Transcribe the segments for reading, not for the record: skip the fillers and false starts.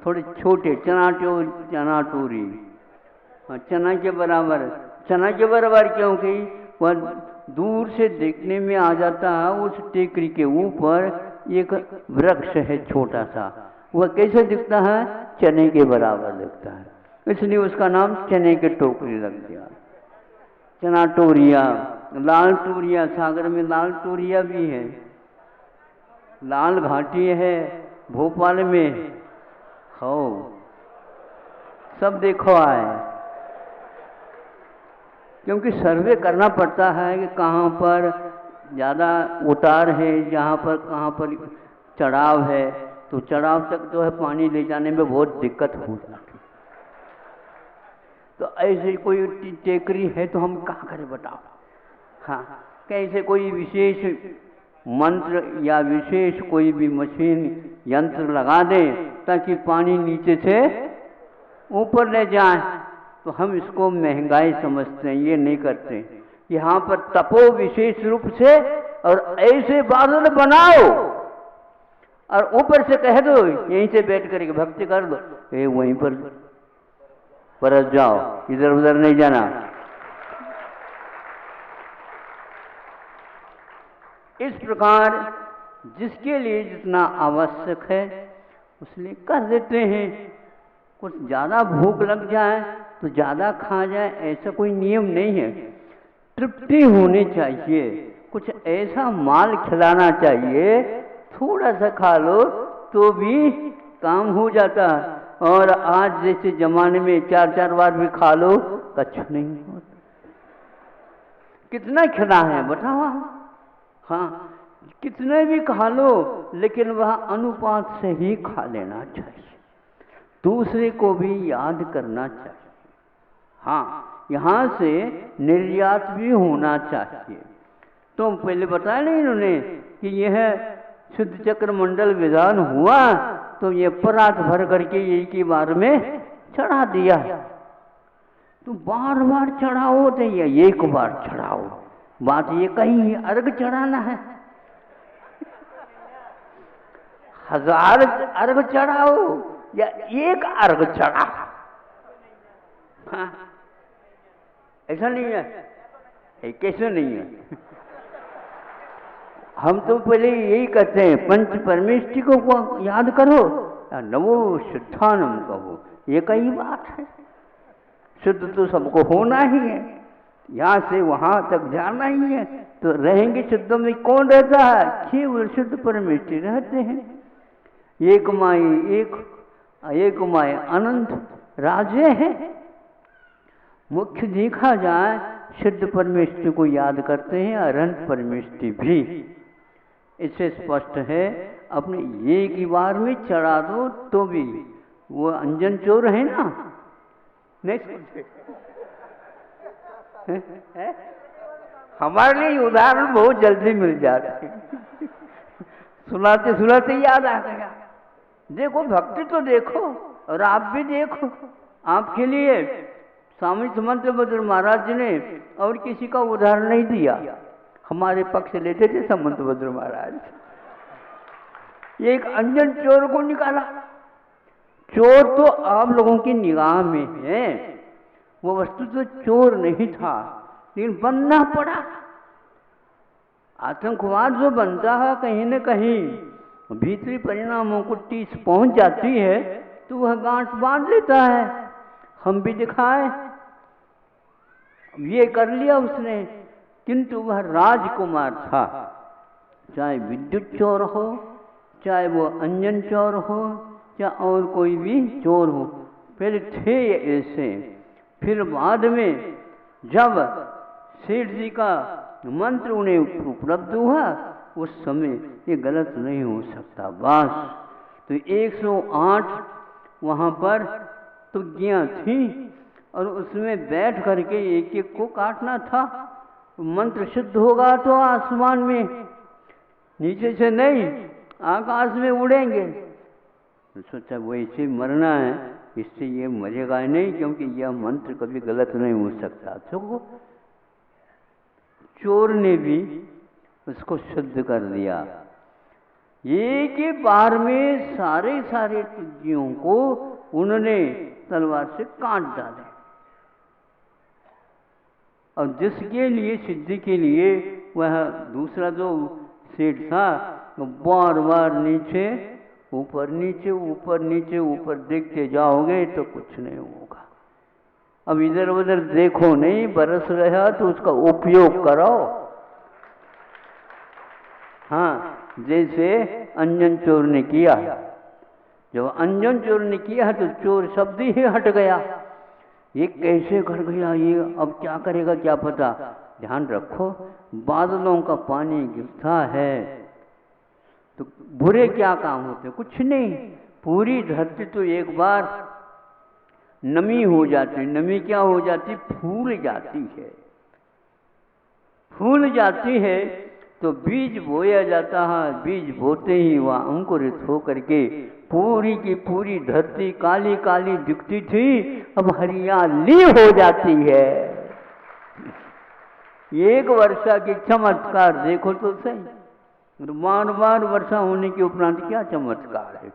थोड़े छोटे, चना टोरी, चना के बराबर। चना के बराबर क्योंकि वह दूर से देखने में आ जाता है, उस टेकरी के ऊपर एक वृक्ष है छोटा सा, वह कैसे दिखता है? चने के बराबर दिखता है, इसलिए उसका नाम चने के टोकरी लग गया। चना टोरिया, लाल टोरिया, सागर में लाल टोरिया भी है, लाल घाटी है भोपाल में, हो सब देखो आए, क्योंकि सर्वे करना पड़ता है कि कहाँ पर ज़्यादा उतार है, जहाँ पर कहाँ पर चढ़ाव है, तो चढ़ाव तक जो है पानी ले जाने में बहुत दिक्कत हो जाती है। तो ऐसे कोई टेकरी है तो हम कहाँ करें बताओ? हाँ, कैसे कोई विशेष मंत्र या विशेष कोई भी मशीन यंत्र लगा दें ताकि पानी नीचे से ऊपर ले जाए, तो हम इसको महंगाई समझते हैं, ये नहीं करते। यहाँ पर तपो विशेष रूप से और ऐसे बादल बनाओ और ऊपर से कह दो यहीं से बैठ करके भक्ति कर दो, ये वहीं पर परत जाओ, इधर उधर नहीं जाना। इस प्रकार जिसके लिए जितना आवश्यक है उसलिए कर देते हैं। कुछ ज़्यादा भूख लग जाए तो ज़्यादा खा जाए ऐसा कोई नियम नहीं है, तृप्ति होनी चाहिए। कुछ ऐसा माल खिलाना चाहिए, थोड़ा सा खा लो तो भी काम हो जाता। और आज जैसे जमाने में 4-4 बार भी खा लो कुछ नहीं होता। कितना खिला है बताओ? हाँ, कितने भी खा लो, लेकिन वह अनुपात से ही खा लेना चाहिए, दूसरे को भी याद करना चाहिए। हाँ, यहाँ से निर्यात भी होना चाहिए। तो पहले बताया नहीं इन्होंने कि यह शुद्ध चक्र मंडल विधान हुआ तो ये परात भर करके एक ही बार में चढ़ा दिया। तो बार बार चढ़ाओ तो ये एक बार चढ़ाओ, बात ये कहीं अर्घ चढ़ाना है, 1000 अर्घ चढ़ाओ या एक अर्घ चढ़ाओ। हाँ, ऐसा नहीं है, कैसे नहीं है। हम तो पहले यही कहते हैं पंच परमेष्टि को याद करो, नमो शुद्धानम कहो, ये कई बात है। शुद्ध तो सबको होना ही है, यहाँ से वहाँ तक जाना ही है, तो रहेंगे शुद्ध में कौन रहता है? केवल शुद्ध परमेष्टि रहते हैं। एक माई अनंत राजे हैं। मुख्य देखा जाए शुद्ध परमेष्टि को याद करते हैं, अनंत परमेष्टि भी। इससे स्पष्ट है अपने एक ही बार में चढ़ा दो तो भी वो अंजन चोर है ना, नहीं हमारे लिए उदाहरण बहुत जल्दी मिल जाते सुनाते सुनाते याद आ गया। देखो भक्ति तो देखो और आप भी देखो। आपके लिए स्वामी समंतभद्र महाराज जी ने और किसी का उदाहरण नहीं दिया, हमारे पक्ष लेते थे समंतभद्र महाराज। ये एक अंजन चोर को निकाला। चोर तो आप लोगों की निगाह में है, वो वस्तु तो चोर नहीं था, लेकिन बनना पड़ा। आतंकवाद जो बनता है कहीं न कहीं भीतरी परिणामों को टीस पहुंच जाती है तो वह गांठ बांध लेता है। हम भी दिखाए, ये कर लिया उसने, किंतु वह राजकुमार था। चाहे विद्युत चोर हो, चाहे वो अंजन चोर हो, या और कोई भी चोर हो, पहले थे ऐसे। फिर बाद में जब सेठ जी का मंत्र उन्हें उपलब्ध हुआ उस समय ये गलत नहीं हो सकता बस। तो 108 वहाँ पर तुग्गियाँ थी और उसमें बैठ करके एक एक को काटना था। मंत्र शुद्ध होगा तो आसमान में, नीचे से नहीं, आकाश में उड़ेंगे। तो सोचा वैसे मरना है, इससे ये मरेगा नहीं, क्योंकि यह मंत्र कभी गलत नहीं हो सकता। तो चोर ने भी उसको शुद्ध कर दिया। एक ही बार में सारे सारे तुज्जियों को उन्होंने तलवार से काट डाले। और जिसके लिए सिद्धि के लिए वह दूसरा जो सेठ था, बार बार नीचे ऊपर नीचे ऊपर नीचे ऊपर देखते जाओगे तो कुछ नहीं होगा। अब इधर उधर देखो नहीं, बरस रहा तो उसका उपयोग करो। हाँ, जैसे अंजन चोर ने किया। जब अंजन चोर ने किया तो चोर शब्द ही हट गया। ये कैसे कर गया, ये अब क्या करेगा क्या पता। ध्यान रखो, बादलों का पानी गिरता है तो बुरे क्या काम होते, कुछ नहीं। पूरी धरती तो एक बार नमी हो जाती, नमी क्या हो जाती, फूल जाती है। फूल जाती है तो बीज बोया जाता है, बीज बोते ही वह अंकुरित हो करके पूरी की पूरी धरती काली काली दिखती थी, अब हरियाली हो जाती है। एक वर्षा की चमत्कार देखो तो सही, बार बार वर्षा होने के उपरांत क्या चमत्कार है।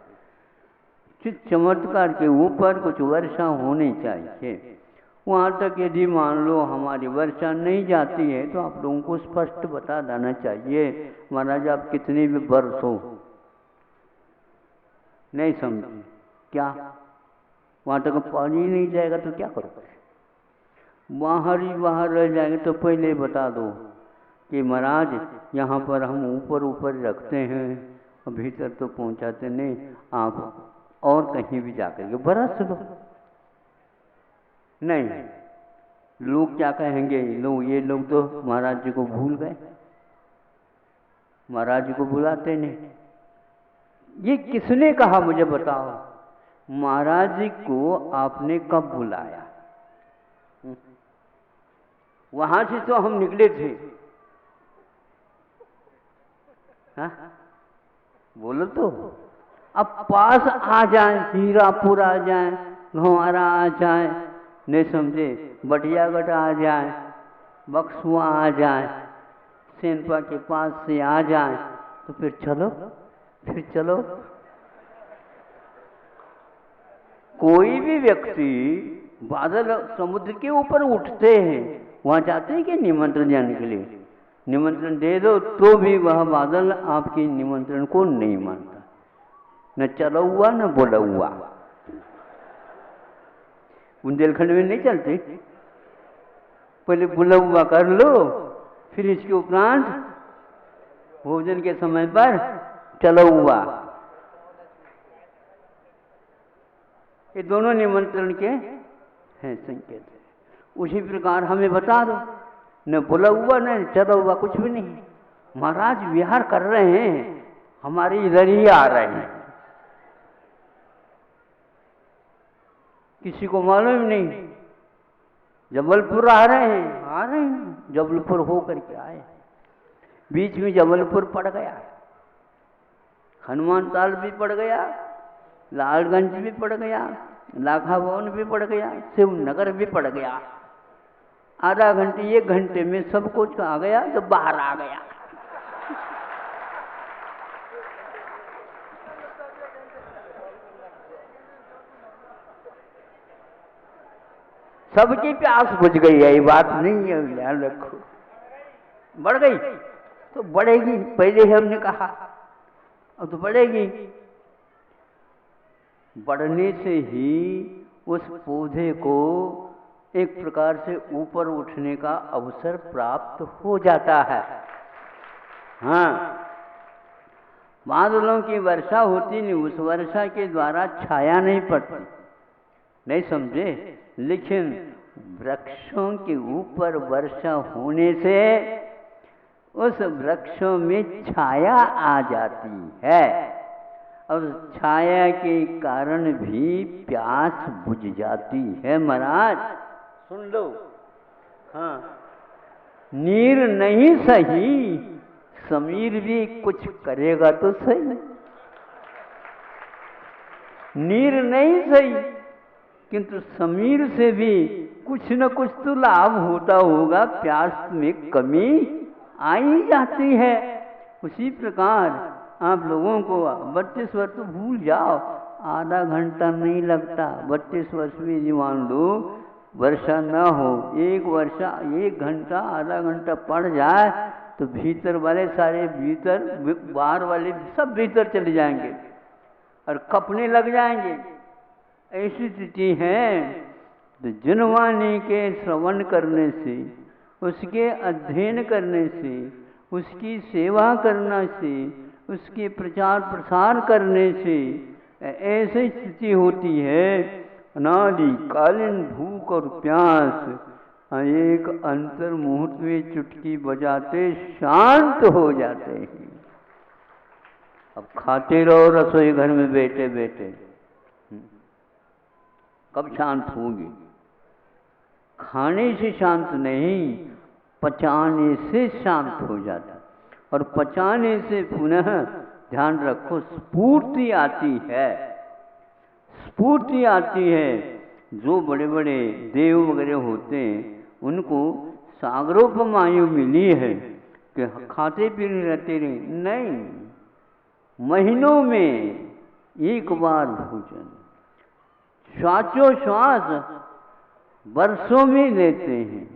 जिस चमत्कार के ऊपर कुछ वर्षा होनी चाहिए। वहाँ तक यदि मान लो हमारी वर्षा नहीं जाती है तो आप लोगों को स्पष्ट बता देना चाहिए, महाराज आप कितने भी वर्ष हो, नहीं समझे क्या, वहाँ तक पानी नहीं जाएगा तो क्या करोगे, बाहर ही बाहर रह जाएंगे तो पहले बता दो कि महाराज यहाँ पर हम ऊपर ऊपर रखते हैं और भीतर तो पहुँचाते नहीं, आप और कहीं भी जाकर के बरस दो। नहीं, लोग क्या कहेंगे, लोग ये लोग तो महाराज जी को भूल गए, महाराज जी को बुलाते नहीं। ये किसने कहा मुझे बताओ, महाराज जी को आपने कब बुलाया? वहां से तो हम निकले थे। हाँ? बोलो तो, अब पास आ जाए, हीरापुर आ जाए, घुमारा आ जाए, नहीं समझे, बटियागढ़ आ जाए, बक्सुआ आ जाए, सेनपा के पास से आ जाए तो फिर चलो, फिर चलो। कोई भी व्यक्ति बादल समुद्र के ऊपर उठते हैं, वहां जाते हैं कि निमंत्रण जाने के लिए, निमंत्रण दे दो तो भी वह बादल आपके निमंत्रण को नहीं मानता, न चला हुआ न बोला हुआ। बुंदेलखंड में नहीं चलते, पहले बुला हुआ कर लो, फिर इसके उपरांत भोजन के समय पर चला हुआ। ये दोनों निमंत्रण के हैं संकेत। उसी प्रकार हमें बता दो, न बुला हुआ न चला हुआ, कुछ भी नहीं। महाराज विहार कर रहे हैं, हमारे इधर ही आ रहे हैं, किसी को मालूम नहीं। जबलपुर आ रहे हैं, जबलपुर हो करके आए, बीच में जबलपुर पड़ गया, हनुमान ताल भी पड़ गया, लालगंज भी पड़ गया, लाखा भवन भी पड़ गया, शिवनगर भी पड़ गया। आधा घंटे 1 घंटे में सब कुछ आ गया तो बाहर आ गया। सबकी प्यास बुझ गई है, ये बात नहीं है, ध्यान रखो। बढ़ गई तो बढ़ेगी, पहले ही हमने कहा, अब तो बढ़ेगी। बढ़ने से ही उस पौधे को एक प्रकार से ऊपर उठने का अवसर प्राप्त हो जाता है। हाँ, बादलों की वर्षा होती नहीं, उस वर्षा के द्वारा छाया नहीं पड़ती, नहीं समझे। लेकिन वृक्षों के ऊपर वर्षा होने से उस वृक्षों में छाया आ जाती है, और छाया के कारण भी प्यास बुझ जाती है। महाराज सुन लो, हाँ, नीर नहीं सही, समीर भी कुछ करेगा तो सही। नीर नहीं सही, किंतु समीर से भी कुछ न कुछ तो लाभ होता होगा, प्यास में कमी आ ही जाती है। उसी प्रकार आप लोगों को 32 वर्ष तो भूल जाओ, आधा घंटा नहीं लगता। 32 वर्ष में जी मान लो वर्षा न हो, 1 घंटा आधा घंटा पड़ जाए तो भीतर वाले सारे भीतर, बाहर वाले सब भीतर चले जाएंगे और कपने लग जाएंगे। ऐसी स्थिति है। तो जनवाणी के श्रवण करने से, उसके अध्ययन करने से, उसकी सेवा करने से, उसके प्रचार प्रसार करने से ऐसी स्थिति होती है, अनादिकालीन भूख और प्यास एक अंतर मुहूर्त में चुटकी बजाते शांत हो जाते हैं। अब खाते रहो रसोई घर में बैठे बैठे, कब शांत होगी? खाने से शांत नहीं, पचाने से शांत हो जाता। और पचाने से पुनः ध्यान रखो स्फूर्ति आती है, स्फूर्ति आती है। जो बड़े बड़े देव वगैरह होते हैं उनको सागरोपमायु मिली है कि खाते पीते रहते रहे, नहीं, महीनों में एक बार भोजन, श्वासोश्वास वर्षों में लेते हैं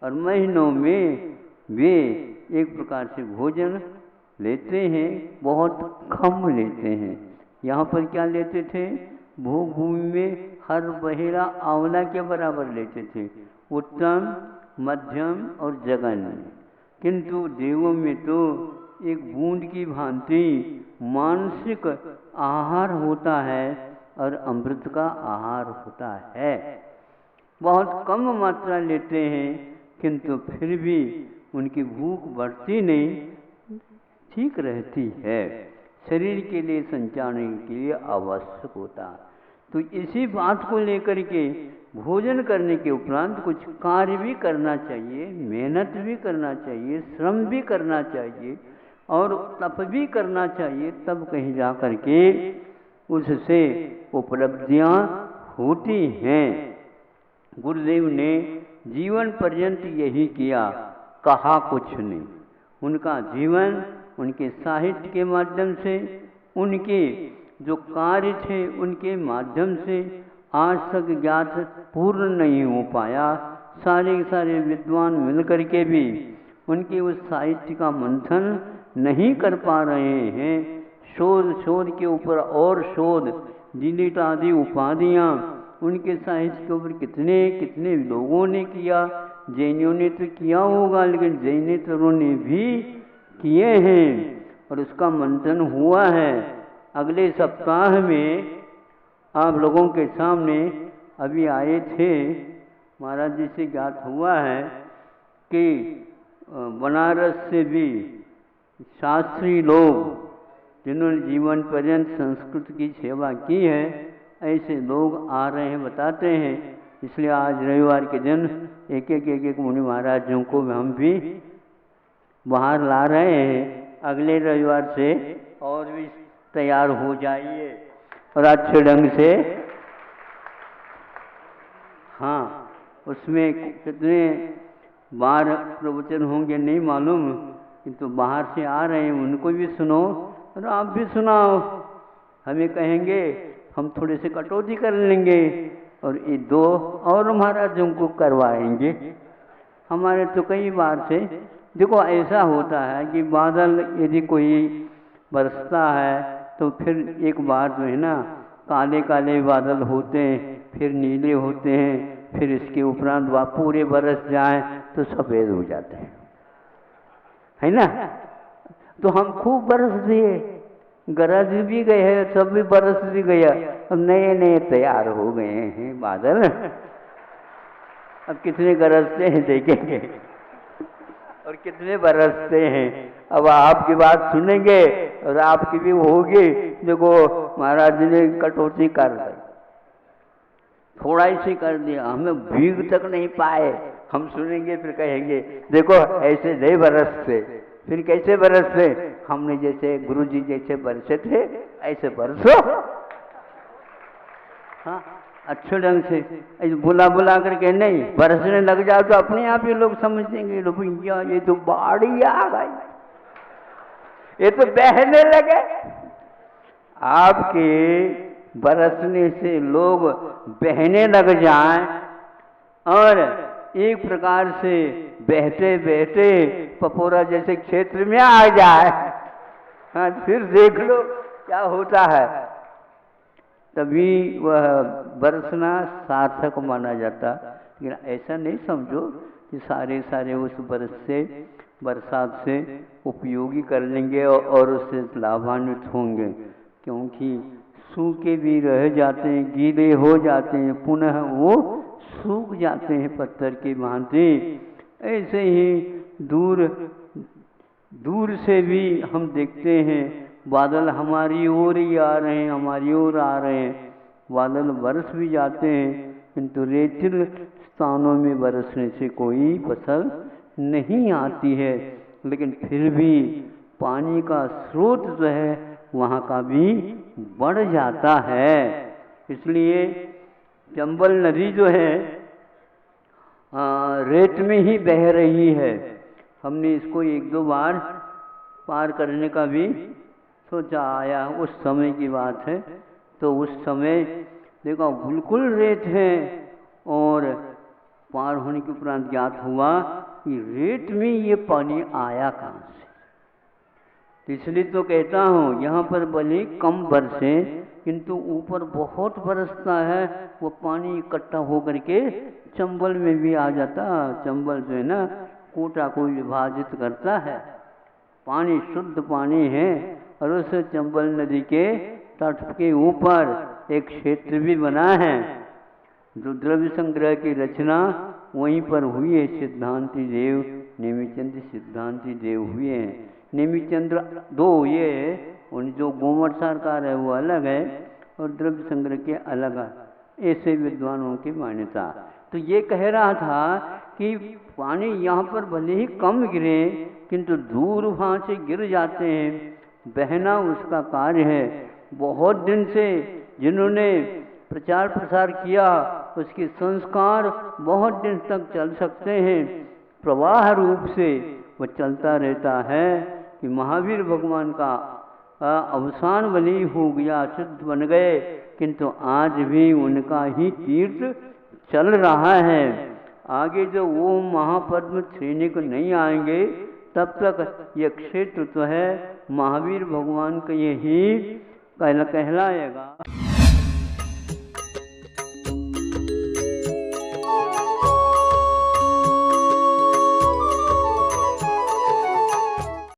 और महीनों में वे एक प्रकार से भोजन लेते हैं, बहुत कम लेते हैं। यहाँ पर क्या लेते थे? भोग भूमि में हर बहेरा आंवला के बराबर लेते थे, उत्तम, मध्यम और जघन्य। किंतु देवों में तो एक बूंद की भांति मानसिक आहार होता है और अमृत का आहार होता है। बहुत कम मात्रा लेते हैं किंतु फिर भी उनकी भूख बढ़ती नहीं, ठीक रहती है, शरीर के लिए संचालन के लिए आवश्यक होता। तो इसी बात को लेकर के भोजन करने के उपरांत कुछ कार्य भी करना चाहिए, मेहनत भी करना चाहिए, श्रम भी करना चाहिए और तप भी करना चाहिए, तब कहीं जा कर के उससे उपलब्धियां होती हैं। गुरुदेव ने जीवन पर्यंत यही किया, कहा कुछ नहीं। उनका जीवन उनके साहित्य के माध्यम से, उनके जो कार्य थे उनके माध्यम से आज तक ज्ञात पूर्ण नहीं हो पाया। सारे सारे विद्वान मिलकर के भी उनके उस साहित्य का मंथन नहीं कर पा रहे हैं। शोध के ऊपर और शोध, डिलीट आदि उपाधियाँ उनके साहित्य के ऊपर कितने कितने लोगों ने किया। जैनियों ने तो किया होगा, लेकिन जैनेतरों ने भी किए हैं और उसका मंथन हुआ है। अगले सप्ताह में आप लोगों के सामने अभी आए थे, महाराज जी से ज्ञात हुआ है कि बनारस से भी शास्त्री लोग जिन्होंने जीवन पर्यंत संस्कृत की सेवा की है, ऐसे लोग आ रहे हैं, बताते हैं। इसलिए आज रविवार के दिन एक एक मुनि महाराजों को हम भी बाहर ला रहे हैं। अगले रविवार से और भी तैयार हो जाइए और अच्छे ढंग से। हाँ, उसमें कितने बार प्रवचन होंगे नहीं मालूम, किंतु बाहर से आ रहे हैं, उनको भी सुनो और आप भी सुनाओ। हमें कहेंगे, हम थोड़े से कटौती कर लेंगे और ये 2 और महाराजों को करवाएंगे। हमारे तो कई बार से देखो ऐसा होता है कि बादल यदि कोई बरसता है तो फिर एक बार जो है ना, काले काले बादल होते हैं, फिर नीले होते हैं, फिर इसके उपरांत वह पूरे बरस जाएं तो सफ़ेद हो जाते हैं, है ना। तो हम खूब बरस दिए, गरज भी गए हैं, सब भी बरस भी गया और नए नए तैयार हो गए हैं बादल। अब कितने गरजते हैं देखेंगे और कितने बरसते हैं। अब आपकी बात सुनेंगे और आपकी भी होगी। देखो महाराज जी ने कटौती कर दी, थोड़ा ही कर दिया, हमें भीग तक नहीं पाए। हम सुनेंगे फिर कहेंगे देखो ऐसे नहीं बरसते। फिर कैसे बरसते? हमने जैसे गुरु जी जैसे बरसे थे ऐसे बरसो। हाँ, अच्छे ढंग से ऐसे बुला बुला करके नहीं, बरसने लग जाओ तो अपने आप ही लोग समझेंगे, भैया ये तो बाढ़ ही आ गई, ये तो बहने लगे। आपके बरसने से लोग बहने लग जाएं और एक प्रकार से बहते बहते पपोरा जैसे क्षेत्र में आ जाए, हाँ, फिर देख लो क्या होता है। तभी वह बरसना सार्थक माना जाता। लेकिन ऐसा नहीं समझो कि सारे उस बरसात से उपयोगी कर लेंगे और उससे लाभान्वित होंगे, क्योंकि सूखे भी रह जाते हैं, गीले हो जाते हैं, पुनः वो सूख जाते हैं पत्थर की भांति। ऐसे ही दूर से भी हम देखते हैं बादल हमारी ओर ही आ रहे हैं, हमारी ओर आ रहे हैं। बादल बरस भी जाते हैं, किंतु रेतिल स्थानों में बरसने से कोई फसल नहीं आती है। लेकिन फिर भी पानी का स्रोत जो है वहाँ का भी बढ़ जाता है। इसलिए चंबल नदी जो है रेत में ही बह रही है। हमने इसको एक दो बार पार करने का भी सोचा आया, उस समय की बात है। तो उस समय देखो बिल्कुल रेत है, और पार होने के उपरांत ज्ञात हुआ कि रेत में ये पानी आया कहाँ से। इसलिए तो कहता हूँ यहाँ पर भले कम बरसे, किंतु ऊपर बहुत बरसता है, वो पानी इकट्ठा होकर के चंबल में भी आ जाता। चंबल जो है ना कोटा को विभाजित करता है। पानी शुद्ध पानी है, और उस चंबल नदी के तट के ऊपर एक क्षेत्र भी बना है। जो द्रव्य संग्रह की रचना वहीं पर हुई है। सिद्धांति देव, नेमिचंद्र सिद्धांति देव हुए हैं। नेमिचंद्र दो ये उन जो गोमठ सरकार है वो अलग है, और द्रव्य संग्रह के अलग है। ऐसे विद्वानों की मान्यता। तो ये कह रहा था कि पानी यहाँ पर भले ही कम गिरे, किंतु दूर वहाँ से गिर जाते हैं। बहना उसका कार्य है। बहुत दिन से जिन्होंने प्रचार प्रसार किया, उसके संस्कार बहुत दिन तक चल सकते हैं। प्रवाह रूप से वो चलता रहता है कि महावीर भगवान का अवसान भले हो गया, शुद्ध बन गए, किंतु आज भी उनका ही तीर्थ चल रहा है। आगे जो वो महापद्म श्रेणी को नहीं आएंगे, तब तक ये क्षेत्र तो है महावीर भगवान का यही कहलाएगा।